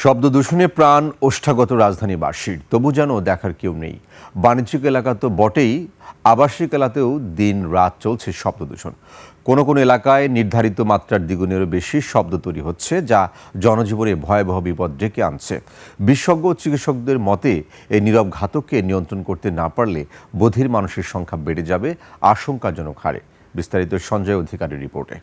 শব্দ দূষণে প্রাণ ওষ্ঠাগত রাজধানীবাসীর, তবু যেন দেখার কেউ নেই। বাণিজ্যিক এলাকা তো বটেই, আবাসিক এলাকাতেও দিন রাত চলছে শব্দ দূষণ। কোনো কোনো এলাকায় নির্ধারিত মাত্রার দ্বিগুণেরও বেশি শব্দ তৈরি হচ্ছে, যা জনজীবনে ভয়াবহ বিপদ ডেকে আনছে। বিশেষজ্ঞ ও চিকিৎসকদের মতে এই নীরব ঘাতককে নিয়ন্ত্রণ করতে না পারলে বধির মানুষের সংখ্যা বেড়ে যাবে আশঙ্কাজনক হারে। বিস্তারিত সঞ্জয় অধিকারীর রিপোর্টে।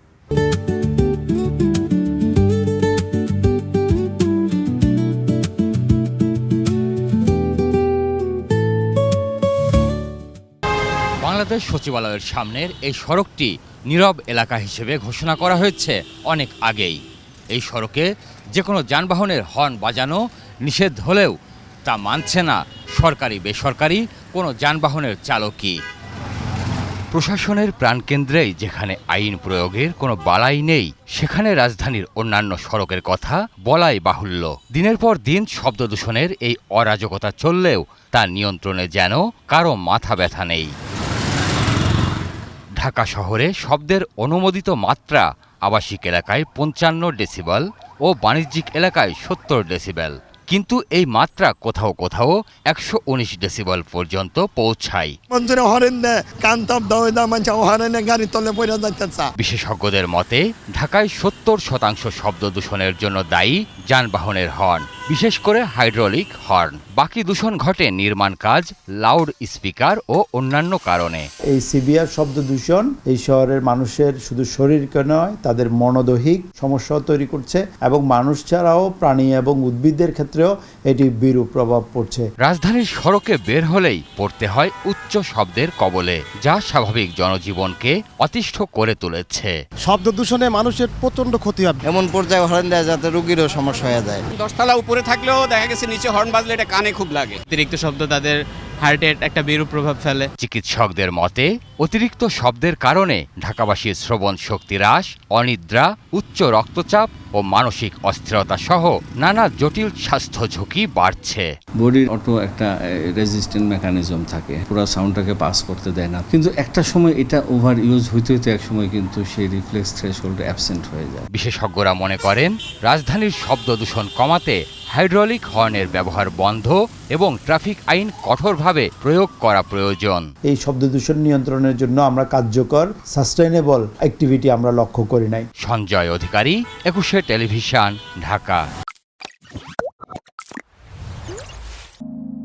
বাংলাদেশ সচিবালয়ের সামনের এই সড়কটি নীরব এলাকা হিসেবে ঘোষণা করা হয়েছে অনেক আগেই। এই সড়কে যে কোনো যানবাহনের হর্ন বাজানো নিষেধ হলেও তা মানছে না সরকারি বেসরকারি কোনো যানবাহনের চালকই। প্রশাসনের প্রাণকেন্দ্রেই যেখানে আইন প্রয়োগের কোনো বালাই নেই, সেখানে রাজধানীর অন্যান্য সড়কের কথা বলাই বাহুল্য। দিনের পর দিন শব্দ দূষণের এই অরাজকতা চললেও তার নিয়ন্ত্রণে যেন কারো মাথা ব্যথা নেই। ঢাকা শহরে শব্দের অনুমোদিত মাত্রা আবাসিক এলাকায় 55 ডেসিবেল ও বাণিজ্যিক এলাকায় 70 ডেসিবেল, কিন্তু এই মাত্রা কোথাও কোথাও 119 ডেসিবেল পর্যন্ত পৌঁছায়। বিশেষজ্ঞদের মতে ঢাকায় 70% শব্দ দূষণের জন্য দায়ী যানবাহনের হর্ন, বিশেষ করে হাইড্রোলিক হর্ন। বাকি দূষণ ঘটে নির্মাণ কাজ, লাউড স্পিকার ও অন্যান্য কারণে। এই সিভিয়ার শব্দ দূষণ এই শহরের মানুষের শুধু শরীরকে নয়, তাদের মনোদৈহিক সমস্যাও তৈরি করছে এবং মানুষ ছাড়াও প্রাণী এবং উদ্ভিদের ক্ষেত্রেও এটি বিরূপ প্রভাব পড়ছে। রাজধানীর সড়কে বের হলেই পড়তে হয় উচ্চ শব্দের কবলে, যা স্বাভাবিক জনজীবনকে অতিষ্ঠ করে তুলেছে। শব্দ দূষণে মানুষের প্রচন্ড ক্ষতি হয়, এমন পর্যায়ে হর্ন দেয় যাতে রোগীরও সমস্যা হয়ে যায়। 10 তলা উপরে থাকলেও দেখা গেছে নিচে হর্ন বাজলে এটা কানে খুব লাগে। অতিরিক্ত শব্দ তাদের হার্টে একটা বিরূপ প্রভাব ফেলে। চিকিৎসকদের মতে অতিরিক্ত শব্দের কারণে ঢাকাবাসীর শ্রবণ শক্তি হ্রাস, অনিদ্রা, উচ্চ রক্তচাপ ও মানসিক অস্থিরতা সহ নানা জটিল স্বাস্থ্য ঝুঁকি বাড়ছে। বডির অটো একটা রেজিস্ট্যান্ট মেকানিজম থাকে, পুরো সাউন্ডটাকে পাস করতে দেয় না, কিন্তু একটা সময় এটা ওভার ইউজ হইতে হইতে এক সময় কিন্তু সেই রিফ্লেক্স থ্রেশহোল্ড অ্যাবসেন্ট হয়ে যায়। বিশেষজ্ঞরা মনে করেন রাজধানীর শব্দ দূষণ কমাতে হাইড্রোলিক হর্নের ব্যবহার বন্ধ এবং ট্রাফিক আইন কঠোরভাবে প্রয়োগ করা প্রয়োজন। এই শব্দ দূষণ নিয়ন্ত্রণের জন্য আমরা কার্যকর সাস্টেইনেবল অ্যাক্টিভিটি আমরা লক্ষ্য করি নাই। সঞ্জয় অধিকারী, 21 টেলিভিশন, ঢাকা।